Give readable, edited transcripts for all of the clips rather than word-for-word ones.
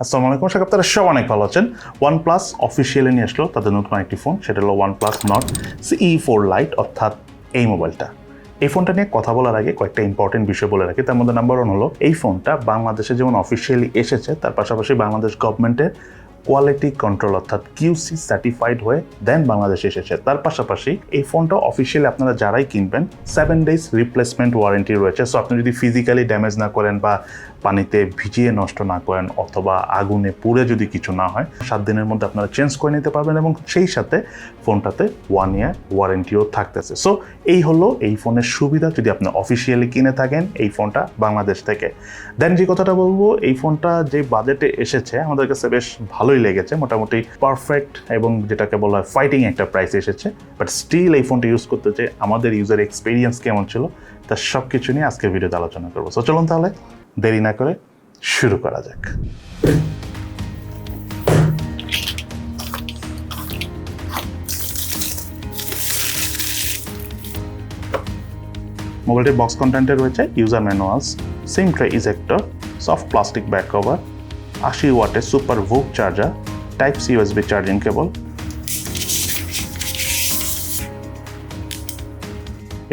আসসালামু আলাইকুম, আশা করি আপনারা সব অনেক ভালো আছেন। OnePlus অফিসিয়ালি নিয়ে আসলো তাদের নতুন একটি ফোন, সেটা হলো OnePlus Nord CE Lite, অর্থাৎ এই মোবাইলটা। এই ফোনটা নিয়ে কথা বলার আগে কয়েকটা ইম্পর্টেন্ট বিষয় বলে রাখি। তার মধ্যে নাম্বার 1 হলো, এই ফোনটা বাংলাদেশে যেমন অফিসিয়ালি এসেছে, তার পাশাপাশি বাংলাদেশ গভর্নমেন্টের কোয়ালিটি কন্ট্রোল অর্থাৎ QC সার্টিফাইড হয়ে দেন বাংলাদেশে এসেছে। তার পাশাপাশি এই ফোনটা অফিসিয়ালি আপনারা যারাই কিনবেন 7 days রিপ্লেসমেন্ট ওয়ারেন্টি রয়েছে। সো আপনি যদি ফিজিক্যালি ড্যামেজ না করেন বা পানিতে ভিজিয়ে নষ্ট না করেন অথবা আগুনে পুড়ে যদি কিছু না হয়, 7 দিনের মধ্যে আপনারা চেঞ্জ করে নিতে পারবেন এবং সেই সাথে ফোনটাতে 1 year ওয়ারেন্টিও থাকতেছে। সো এই হলো এই ফোনের সুবিধা যদি আপনি অফিসিয়ালি কিনে থাকেন এই ফোনটা বাংলাদেশ থেকে। দেন যে কথাটা বলবো, এই ফোনটা যে বাজেটে এসেছে আমাদের কাছে বেশ ভালোই লেগেছে, মোটামুটি পারফেক্ট এবং যেটাকে বলা হয় ফাইটিং একটা প্রাইস এসেছে। বাট স্টিল এই ফোনটা ইউজ করতে যে আমাদের ইউজার এক্সপিরিয়েন্স কেমন ছিল তার সব কিছু নিয়ে আজকের ভিডিওতে আলোচনা করবো। সো চলুন তাহলে দেরি না করে শুরু করা যাক। মোবাইলটির বক্স কন্টেন্টে রয়েছে user manuals, sim tray ejector, soft plastic back cover, 80 ওয়াটের super VOOC charger, type C USB charging cable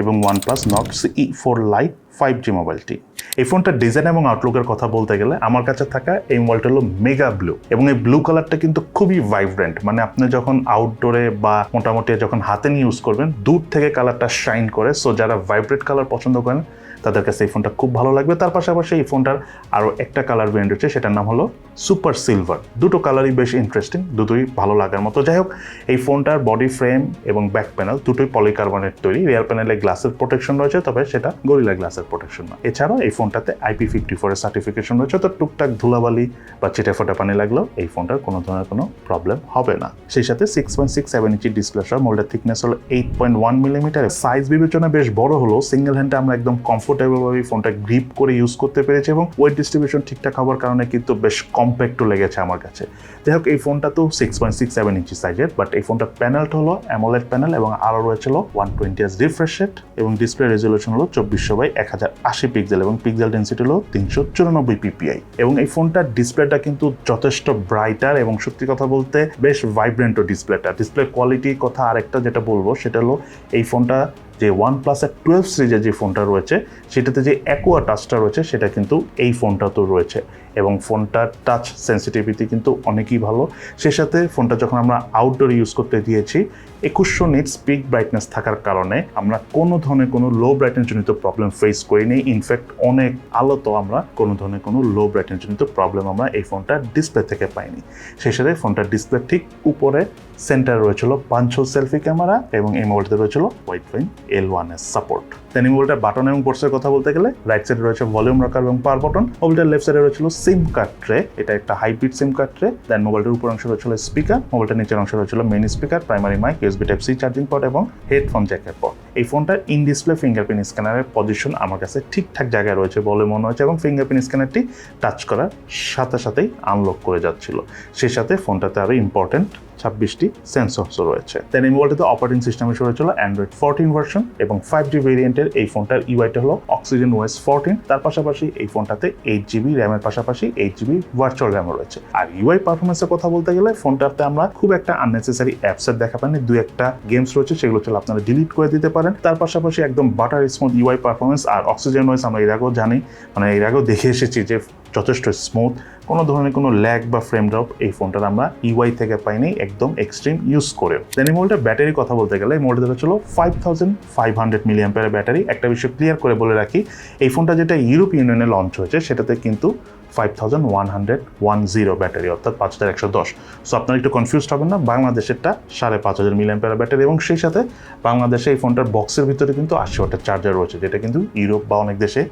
এবং OnePlus Nord CE Lite 5G মোবাইলটি। এই ফোনটার ডিজাইন এবং আউটলুকের কথা বলতে গেলে আমার কাছে থাকা এই মোবাইলটা হলো মেগা ব্লু, এবং এই ব্লু কালারটা কিন্তু খুবই ভাইব্রেন্ট। মানে আপনি যখন আউটডোরে বা মোটামুটি যখন হাতে নিয়ে ইউজ করবেন দূর থেকে কালারটা শাইন করে। সো যারা ভাইব্রেন্ট কালার পছন্দ করেন তাদের কাছে এই ফোনটা খুব ভালো লাগবে। তার পাশাপাশি এই ফোনটার আরও একটা কালার ভেরিয়েন্ট রয়েছে, সেটার নাম হলো সুপার সিলভার। দুটো কালারই বেশ ইন্টারেস্টিং, দুটোই ভালো লাগার মতো। যাই হোক, এই ফোনটার বডি ফ্রেম এবং ব্যাক প্যানেল দুটোই পলিকার্বনেট তৈরি। রিয়ার প্যানেলে গ্লাসের প্রোটেকশন রয়েছে, তবে সেটা গরিলা গ্লাসের প্রোটেকশন না। এছাড়াও এই ফোনটাতে IP54 এর সার্টিফিকেশন রয়েছে, তো টুকটাক ধুলাবালি বা ছিটে ফোটা পানি লাগলেও এই ফোনটার কোনো ধরনের কোনো প্রবলেম হবে না। সেই সাথে 6.67 ইঞ্চি ডিসপ্লে সহ মোল্ডের থিকনেস হলো 8.1 মিলিমিটার। সাইজ বিবেচনায় বেশ বড় হলো, সিঙ্গেল হ্যান্ডে আমরা একদম কমফোর্টেবলভাবে ফোনটা গ্রিপ করে ইউজ করতে পেরেছি এবং ওয়েট ডিস্ট্রিবিউশন ঠিকঠাক হওয়ার কারণে কিন্তু বেশ কম্প্যাক্টও লেগেছে আমার কাছে। যাই হোক, এই ফোনটা তো 6.67 ইঞ্চি সাইজের, বাট এই ফোনটার প্যানেলটা হলো অ্যামোলেড প্যানেল এবং আরও রয়েছিল 120 Hz রিফ্রেশ রেট এবং ডিসপ্লে রেজলিউশন হলো 2400x1080 পিক্সেল এবং পিক্সেল ডেন্সিটি হলো 394 ppi। এবং এই ফোনটার ডিসপ্লেটা কিন্তু যথেষ্ট ব্রাইটার এবং সত্যি কথা বলতে বেশ ভাইব্রেন্টও ডিসপ্লেটা। ডিসপ্লে কোয়ালিটির কথা আরেকটা যেটা বলবো সেটা হলো, এই ফোনটা যে OnePlus-এর 12 সিরিজের যে ফোনটা রয়েছে সেটাতে যে অ্যাকোয়া টাচটা রয়েছে সেটা কিন্তু এই ফোনটাতেও রয়েছে এবং ফোনটার টাচ সেন্সিটিভিটি কিন্তু অনেকই ভালো। সে সাথে ফোনটা যখন আমরা আউটডোর ইউজ করতে দিয়েছি 2100 নিটস পিক ব্রাইটনেস থাকার কারণে আমরা কোনো ধরনের কোনো লো ব্রাইটনেস জনিত প্রবলেম ফেস করিনি। ইনফ্যাক্ট অনেক আলোতেও আমরা কোনো ধরনের কোনো লো ব্রাইটনেস জনিত প্রবলেম আমরা এই ফোনটার ডিসপ্লে থেকে পাইনি। সেই সাথে ফোনটার ডিসপ্লে ঠিক উপরে সেন্টারে রয়েছিল পাঁচ হোল সেলফি ক্যামেরা এবং এই মোবাইলটাতে রয়েছিল ওয়াইড ফাইন L1 এর সাপোর্ট। দেন এই মোবাইলটার বাটন এবং পোর্টসের কথা বলতে গেলে রাইট সাইডে রয়েছে ভলিউম রাখার এবং পাওয়ার বাটন। মোবাইলটার লেফট সাইডে রয়েছিল সিম কার্ড ট্রে, এটা একটা hybrid SIM card tray. Then মোবাইলটার উপর অংশ রয়েছিল স্পিকার, মোবাইলটার নিচের অংশ রয়েছিল main speaker, primary mic, USB Type-C charging port এবং হেডফোন জ্যাকের পোর্ট। এই ফোনটার ইন ডিসপ্লে ফিঙ্গারপ্রিন্ট স্ক্যানারের পজিশন আমার কাছে ঠিকঠাক জায়গায় রয়েছে বলে মনে হয়েছে এবং ফিঙ্গারপ্রিন্ট স্ক্যানারটি টাচ করার সাথে সাথেই আনলক করে যাচ্ছিল। সেই সাথে ফোনটাতে আরও ইম্পর্টেন্ট 26টি সেন্সরসও রয়েছে। দেন এই মোবাইলটাতে অপারেটিং সিস্টেম হিসেবে রয়েছিল Android 14 ভার্সন এবং 5G ভেরিয়েন্টের এই ফোনটার ইউআইটা হলো Oxygen OS 14। তার পাশাপাশি এই ফোনটাতে 8GB র্যামের পাশাপাশি 8GB ভার্চুয়াল র্যামও রয়েছে। আর ইউআই পারফরমেন্সের কথা বলতে গেলে ফোনটাতে আমরা খুব একটা আননেসেসারি অ্যাপসের দেখা পাইনি। দুই একটা গেমস রয়েছে, সেগুলো হচ্ছে আপনারা ডিলিট করে দিতে পারেন। তার পাশাপাশি একদম বাটার স্মুথ ইউআই পারফরমেন্স। আর Oxygen OS আমরা এর আগেও জানি, মানে এর আগেও দেখে এসেছি যে যথেষ্ট স্মুথ, কোনো ধরনের কোনো ল্যাগ বা ফ্রেম ড্রপ এই ফোনটার আমরা ইউআই থেকে পাইনি একদম এক্সট্রিম ইউজ করেও। দেন এই মোবাইলটার ব্যাটারির কথা বলতে গেলে এই মোবাইলটা ছিল 5500 mAh ব্যাটারি। একটা বিষয় ক্লিয়ার করে বলে রাখি, এই ফোনটা যেটা ইউরোপিয়ান ইউনিয়নে লঞ্চ হয়েছে সেটাতে কিন্তু 5110 ব্যাটারি অর্থাৎ 5110। সো আপনারা একটু কনফিউজড হবেন না, বাংলাদেশেরটা 5500 mAh ব্যাটারি এবং সেই সাথে বাংলাদেশে এই ফোনটার বক্সের ভিতরে কিন্তু 80 ওয়াটের চার্জার রয়েছে, যেটা কিন্তু ইউরোপ বা অনেক দেশে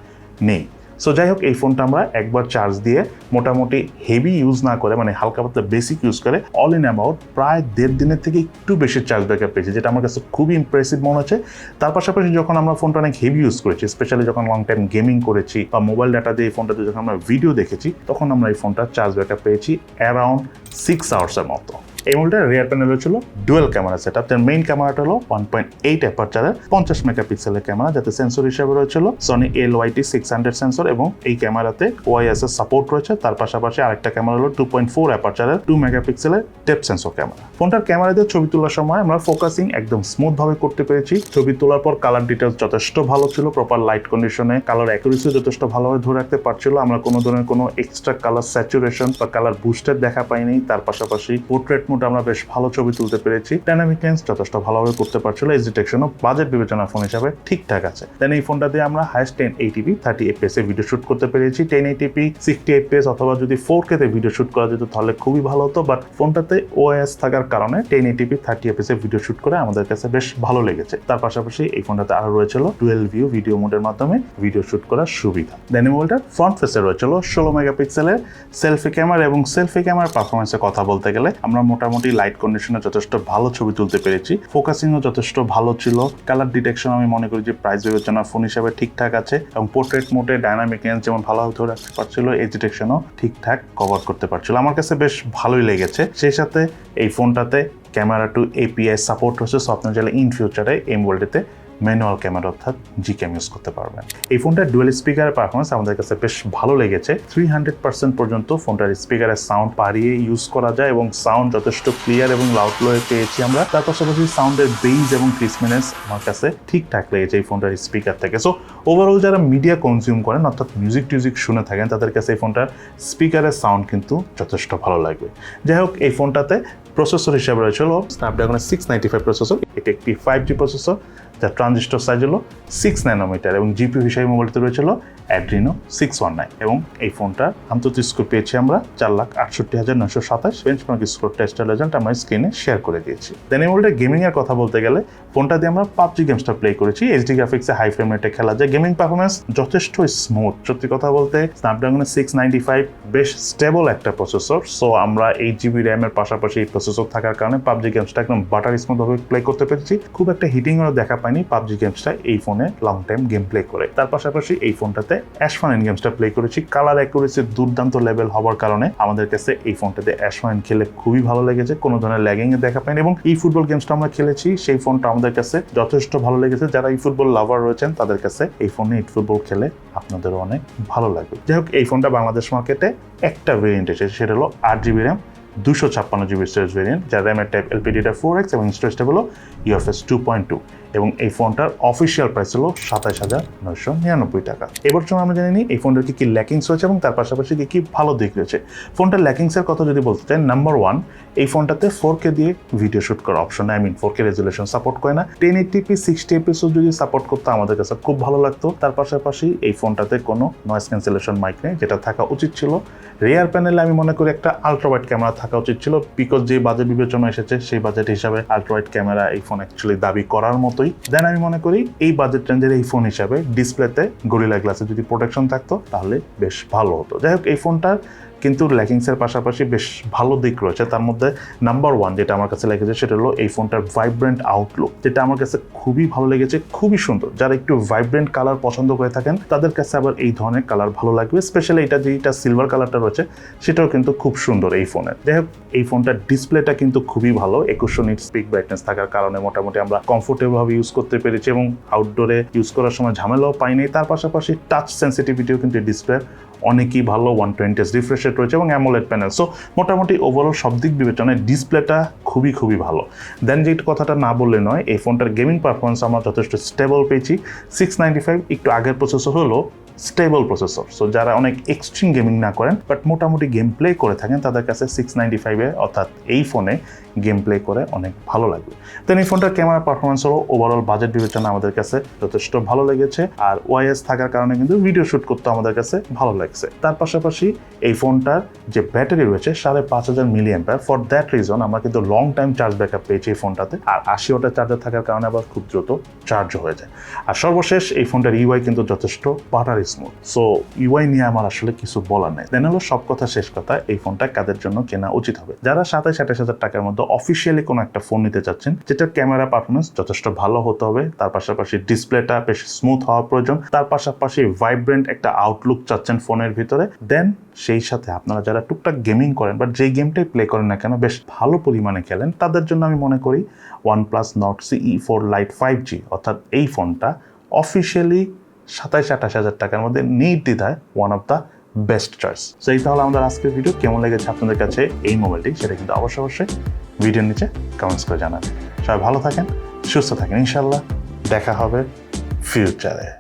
নেই। সো যাই হোক, এই ফোনটা আমরা একবার চার্জ দিয়ে মোটামুটি হেভি ইউজ না করে, মানে হালকা পাতলা বেসিক ইউজ করে অল ইন অ্যাবাউট প্রায় 1.5 দিনের থেকে একটু বেশি চার্জ ব্যাকআপ পেয়েছি, যেটা আমার কাছে খুবই ইমপ্রেসিভ মনে হচ্ছে। তার পাশাপাশি যখন আমরা ফোনটা অনেক হেভি ইউজ করেছি, স্পেশালি যখন লং টাইম গেমিং করেছি বা মোবাইল ডাটা দিয়ে এই ফোনটাতে যখন আমরা ভিডিও দেখেছি, তখন আমরা এই ফোনটার চার্জ ব্যাকআপ পেয়েছি অ্যারাউন্ড 6 আওয়ার্সের মতো। এই মোবাইলটার রিয়ার প্যানেল ছিল ডুয়েল ক্যামেরা সেটআপ। যার মেইন ক্যামেরাটা হলো 1.8 অ্যাপারচারের 50 মেগাপিক্সেলের ক্যামেরা, যাতে সেন্সর হিসেবে রয়েছিল সনি LYT 600 সেন্সর এবং এই ক্যামেরাতে OIS এর সাপোর্ট রয়েছে। তার পাশাপাশি আরেকটা ক্যামেরা হলো 2.4 অ্যাপারচারের 2 মেগাপিক্সেলের ডেপথ সেন্সর ক্যামেরা। ফোনটার ক্যামেরা দিয়ে ছবি তোলার সময় আমরা ফোকাসিং একদম স্মুথ ভাবে করতে পেরেছি। ছবি তোলার পর কালার ডিটেলস যথেষ্ট ভালো ছিল, প্রপার লাইট কন্ডিশনে কালার অ্যাকুরেসি যথেষ্ট ভালোভাবে ধরে রাখতে পারছিল। আমরা কোনো ধরনের কোনো এক্সট্রা কালার স্যাচুরেশন বা কালার বুস্টার দেখা পাইনি। তার পাশাপাশি পোর্ট্রেট মোড আমরা বেশ ভালো ছবি তুলতে পেরেছি। ডাইনামিক লেন্স যথেষ্ট ভালোভাবে করতে পারছিল। এজ ডিটেকশনও বাজেট বিবেচনা ফোন হিসাবে ঠিকঠাক আছে। দেন এই ফোনটা দিয়ে আমরা হাইস্ট 1080p 30 fps এ ভিডিও শুট করতে পেরেছি। 1080p 60 fps অথবা যদি 4K তে ভিডিও শুট করা যেত তাহলে খুবই ভালো হতো, বাট ফোনটাতে OIS থাকার কারণে 1080p 30 fps এ ভিডিও শুট করে আমাদের কাছে বেশ ভালো লেগেছে। তার পাশাপাশি এই ফোনটাতে আরো রয়েছিল ডুয়েল ভিউ ভিডিও মোডের মাধ্যমে ভিডিও শুট করার সুবিধা। দেন এই মোবাইলটার ফ্রন্ট ফেসে রয়েছিল 16 মেগাপিক্সেলের সেলফি ক্যামেরা এবং সেলফি ক্যামেরার পারফরমেন্সের কথা বলতে গেলে আমরা মোটামুটি লাইট কন্ডিশনে যথেষ্ট ভালো ছবি তুলতে পেরেছি। ফোকাসিংও যথেষ্ট ভালো ছিল। কালার ডিটেকশন আমি মনে করি যে প্রাইস বিবেচনা ফোন হিসাবে ঠিকঠাক আছে এবং পোর্ট্রেট মোডে ডাইনামিক লেন্স যেমন ভালোভাবে ধরে রাখতে পারছিল, এজ ডিটেকশনও ঠিকঠাক কভার করতে পারছিল। আমার কাছে বেশ ভালোই লেগেছে। সেই সাথে এই ফোনটাতে ক্যামেরা টু API সাপোর্ট হচ্ছে, সো আপনি চাইলে ইন ফিউচারে এই মোবাইলটিতে ম্যানুয়াল ক্যামেরা অর্থাৎ GCAM ইউজ করতে পারবেন। এই ফোনটার ডুয়েল স্পিকারের পারফরমেন্স আমাদের কাছে বেশ ভালো লেগেছে। 300% পর্যন্ত ফোনটার স্পিকারের সাউন্ড বাড়িয়ে ইউজ করা যায় এবং সাউন্ড যথেষ্ট ক্লিয়ার এবং লাউড লোয়ে পেয়েছি আমরা। তার পাশাপাশি সাউন্ডের বেইজ এবং ক্রিসপিনেস আমার কাছে ঠিকঠাক লেগেছে এই ফোনটার স্পিকার থেকে। সো ওভারঅল যারা মিডিয়া কনজিউম করেন অর্থাৎ মিউজিক শুনে থাকেন তাদের কাছে এই ফোনটার স্পিকারের সাউন্ড কিন্তু যথেষ্ট ভালো লাগবে। যাই হোক, এই ফোনটাতে প্রসেসর হিসেবে রয়েছিল স্ন্যাপড্রাগনের 695 প্রসেসর। এটি একটি 5G প্রসেসর যার ট্রানজিস্টর সাইজ হলো 6 ন্যানোমিটার এবং GPU হিসেবে মোবাইলটিতে রয়েছিল Adreno 619 এবং এই ফোনটা আন্তর্জাতিক স্কোর পেয়েছি আমরা 4,68,927। বেঞ্চমার্ক স্কোর টেস্টের রেজাল্ট আমরা স্ক্রিনে শেয়ার করে দিয়েছি। দেন এই মোবাইলটার গেমিং এর কথা বলতে গেলে ফোনটা দিয়ে আমরা PUBG গেমসটা প্লে করেছি। HD গ্রাফিক্সে হাই ফ্রেম রেটে খেলা যায়। গেমিং পারফরমেন্স যথেষ্ট স্মুথ। সত্যি কথা বলতে স্ন্যাপড্রাগনের 695 বেশ স্টেবল একটা প্রসেসর। সো আমরা 8GB র্যামের পাশাপাশি এই প্রসেসর থাকার কারণে PUBG গেমসটা একদম বাটার স্মুথ ভাবে প্লে করতে পেরেছি। খুব একটা হিটিংও দেখা পাইনি PUBG গেমসটা এই ফোনে লং টাইম গেম প্লে করে। তার পাশাপাশি এই ফোনটাতে অ্যাশফান গেমসটা প্লে করেছি। কালার অ্যাকুরেসি দুর্দান্ত লেভেল হওয়ার কারণে আমাদের কাছে এই ফোনটাতে অ্যাশফান খেলে খুবই ভালো লেগেছে। কোনো ধরনের ল্যাগিং এ দেখা পাইনি এবং এই ফুটবল গেমসটা আমরা খেলেছি, সেই ফোনটা আমাদের কাছে যথেষ্ট ভালো লেগেছে। যারা এই ফুটবল লাভার রয়েছেন তাদের কাছে এই ফোনে এই ফুটবল খেলে আপনাদেরও অনেক ভালো লাগবে। যাই হোক, এই ফোনটা বাংলাদেশ মার্কেটে একটা ভেরিয়েন্ট এসেছে, সেটা হলো 8GB RAM 256GB storage variant, যার র্যামের টাইপ LPDDR 4X এবং স্টোরেজ টাইপ হলো UFS 2.2 এবং এই ফোনটার অফিসিয়াল প্রাইস হলো 27,999 টাকা। এবার চলুন আমরা জেনে নিই এই ফোনটার কি ল্যাকিংস রয়েছে এবং তার পাশাপাশি কি ভালো দিক রয়েছে। ফোনটার ল্যাকিংসের কথা যদি বলতে চাই, নাম্বার 1, এই ফোনটাতে 4K দিয়ে ভিডিও শুট করার অপশন, 4K রেজুলেশন সাপোর্ট করে না। 1080p 60 fps যদি সাপোর্ট করতো আমাদের কাছে খুব ভালো লাগতো। তার পাশাপাশি এই ফোনটাতে কোনো নয়েজ ক্যান্সেলেশন মাইক নেই, যেটা থাকা উচিত ছিল। রিয়ার প্যানেলে আমি মনে করি একটা আলট্রাওয়াইড ক্যামেরা থাকা উচিত ছিল, বিকজ যে বাজেট বিবেচনা এসেছে সেই বাজেট হিসাবে আলট্রাওয়াইড ক্যামেরা এই ফোন অ্যাকচুয়ালি দাবি করার মতোই। দেন আমি মনে করি এই বাজেট রেঞ্জের এই ফোন হিসাবে ডিসপ্লেতে গরিলা গ্লাসে যদি প্রোটেকশন থাকতো তাহলে বেশ ভালো হতো। যাই হোক, এই ফোনটার কিন্তু ল্যাকিংসের পাশাপাশি বেশ ভালো দিক রয়েছে। তার মধ্যে নাম্বার 1 যেটা আমার কাছে লেগেছে সেটা হলো এই ফোনটার ভাইব্রেন্ট আউটলুক, যেটা আমার কাছে খুবই ভালো লেগেছে, খুবই সুন্দর। যারা একটু ভাইব্রেন্ট কালার পছন্দ করে থাকেন তাদের কাছে আবার এই ধরনের কালার ভালো লাগবে। স্পেশালি এটা যেটা সিলভার কালারটা রয়েছে সেটাও কিন্তু খুব সুন্দর এই ফোনের। যাই হোক, এই ফোনটার ডিসপ্লেটা কিন্তু খুবই ভালো। 2100 নিটস পিক ব্রাইটনেস থাকার কারণে মোটামুটি আমরা কমফোর্টেবল ভাবে ইউজ করতে পেরেছি এবং আউটডোরে ইউজ করার সময় ঝামেলাও পাইনি। তার পাশাপাশি টাচ সেন্সিটিভিটিও কিন্তু ডিসপ্লে অনেকই ভালো, 120 রিফ্রেশ রেট রয়েছে এবং অ্যামোলেড প্যানেল। সো মোটামুটি ওভারঅল সব দিক বিবেচনায় ডিসপ্লেটা খুবই ভালো। দেন যে কথাটা না বললে নয়, এই ফোনটার গেমিং পারফরমেন্স আমরা যথেষ্ট স্টেবল পেয়েছি। 695 একটু আগের প্রসেসর হলো স্টেবল প্রসেসর। সো যারা অনেক এক্সট্রিম গেমিং না করেন বাট মোটামুটি গেম প্লে করে থাকেন তাদের কাছে 695 অর্থাৎ এই ফোনে গেম প্লে করে অনেক ভালো লাগবে। দেন এই ফোনটার ক্যামেরা পারফরমেন্স হলো ওভারঅল বাজেট বিবেচনা আমাদের কাছে যথেষ্ট ভালো লেগেছে, আর OIS থাকার কারণে কিন্তু ভিডিও শুট করতে আমাদের কাছে ভালো লাগছে। তার পাশাপাশি এই ফোনটার যে ব্যাটারি রয়েছে 5500 mAh, ফর দ্যাট রিজন আমরা কিন্তু লং টাইম চার্জ ব্যাকআপ পেয়েছি এই ফোনটাতে, আর 80 ওয়াটের চার্জার থাকার কারণে আবার খুব দ্রুত চার্জ হয়ে যায়। আর সর্বশেষ এই ফোনটার UI কিন্তু যথেষ্ট বাটার স্মুথ। সো ইউআই নিয়ে আমার আসলে কিছু বলার নেই। দেন হলো সব কথা শেষ কথা, এই ফোনটা কাদের জন্য কেনা উচিত হবে? যারা 27-28 হাজার টাকার মধ্যে অফিসিয়ালি কোনো একটা ফোন নিতে চাচ্ছেন, যেটার ক্যামেরা পারফরমেন্স যথেষ্ট ভালো হতে হবে, তার পাশাপাশি ডিসপ্লেটা বেশ স্মুথ হওয়া প্রয়োজন, তার পাশাপাশি ভাইব্রেন্ট একটা আউটলুক চাচ্ছেন ফোনের ভিতরে, দেন সেই সাথে আপনারা যারা টুকটাক গেমিং করেন বা যেই গেমটাই প্লে করেন না কেন বেশ ভালো পরিমাণে খেলেন, তাদের জন্য আমি মনে করি OnePlus Nord CE for Lite 5G অর্থাৎ এই ফোনটা অফিসিয়ালি 27-28 হাজার টাকার মধ্যে নির্দ্বিধায় one of the best choice. So এই তাহলে আমাদের আজকের ভিডিও। কেমন লেগেছে আপনাদের কাছে এই মোবাইলটি সেটা কিন্তু অবশ্যই ভিডিওর নিচে কমেন্টস করে জানাবেন। সবাই ভালো থাকেন, সুস্থ থাকেন, ইনশাল্লাহ দেখা হবে ফিউচারে।